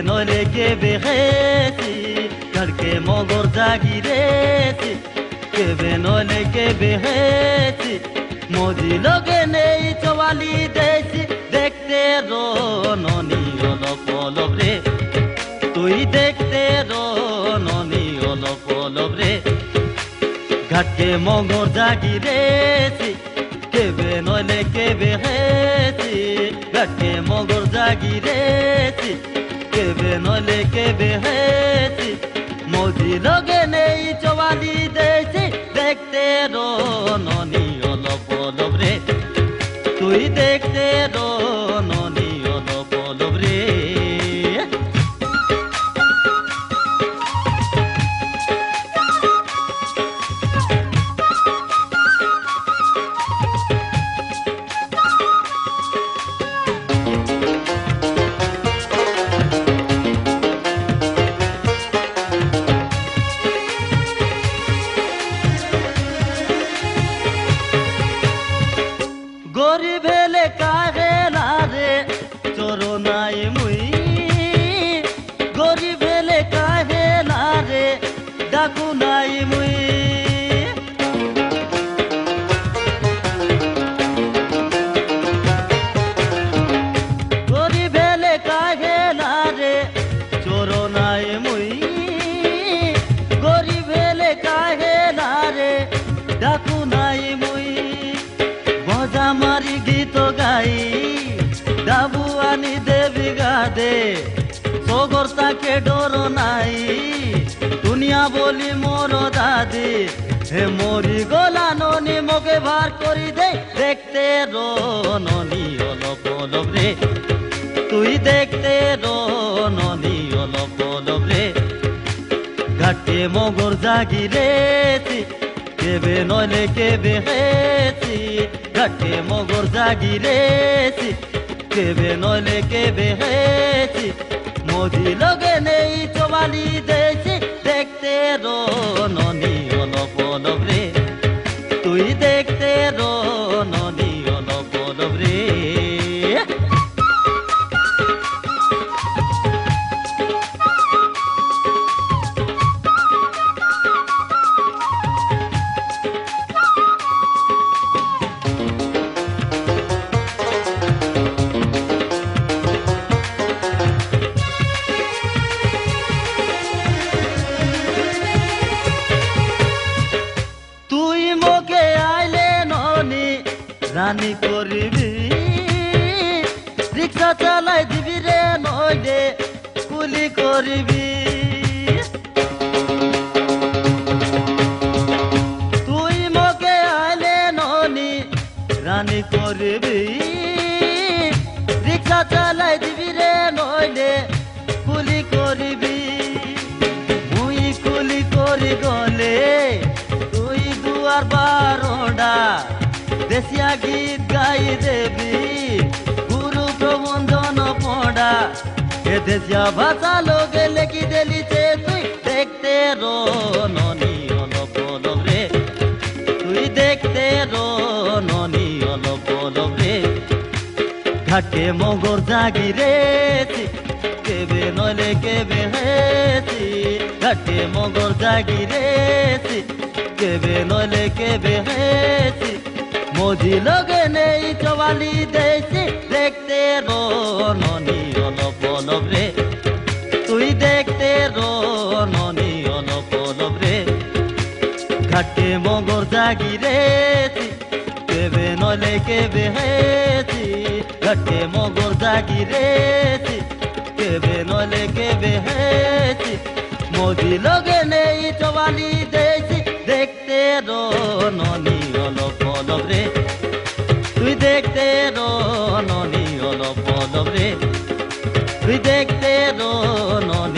নইলে কেবে খেয়েছি ঘাটকে মগর জাগিরেছি কেবে নইলে কেবে খেয়েছি মজি লগে নেই চওয়ালি দেছি দেখতে রননি অলপ অলপ রে তুই দেখতে রননি অলপ অলপ রে ঘাটকে মগর জাগিরেছি কেবে নইলে কেবে খেয়েছি ঘাটকে মগর জাগিরেছি কেবে নইলে কেবে খেয়েছি মজি লগে নেই চওয়ালি দেছি দেখতে রননি অলপ অলপ রে তুই দেখতে রননি অলপ অলপ রে গরিব হেলে কাহে না রে চরনাই মুই গরিব হেলে কাহে না রে ডাকু নাই মুই গরিব হেলে কাহে না রে চরনাই মুই গরিব হেলে কাহে না রে ডাকু নাই মুই মারি গীত গাই ডাবু আনি দেবী গাদে সগর তাকে ডর নাই দুনিয়া বলি মোর দাদি হে মরি গলা ননি মোকে ভার করি দে দেখতে রননি অলপ অলপ রে তুই দেখতে রননি অলপ অলপ রে ঘাটে মগর জাগিরেছি কেবে নইলে কেবে খেয়েছি ঘাটে মগর জাগিরেছি কেবে নইলে কেবে খেয়েছি মজি লগে নেই চওয়ালি দেছি দেখতে রননি অলপ অলপ রে তুই দেখতে রননি অলপ অলপ রে রানী করবি রিক্সা চালাই দিবি রে নইলে কুলি করবি তুই মকে আইলে ননি রানী করবি রিক্সা চালাই দিবি রে নইলে কুলি করবি মুই কুলি করি গলে তুই দুয়ার বারোডা দেশিয়া গীত গাই দেবি গুরু প্রবন্ধন পড়া এ দেশিয়া ভাষা লোকে লেখি দেলিছে তুই দেখতে রননি অলপ অলপ রে তুই দেখতে রননি অলপ অলপ রে ঘাটে মগর জাগিরেছি কেবে নইলে কেবে হেছি ঘাটে মগর জাগিরেছি কেবে নইলে কেবে হেছি মজি লগে নেই চওয়ালি দেছি দেখতে রননি অলপ অলপ রে তুই দেখতে রননি অলপ অলপ রে ঘাটে মগর জাগিরেছি কেবে নইলে কেবে হেছি ঘাটে মগর জাগিরেছি কেবে নইলে কেবে হেছি মজি লগে নেই চওয়ালি দেছি দেখতে রননি অলপ অলপ রে তুই দেখতে রননি অলপ অলপ রে তুই দেখতে রননি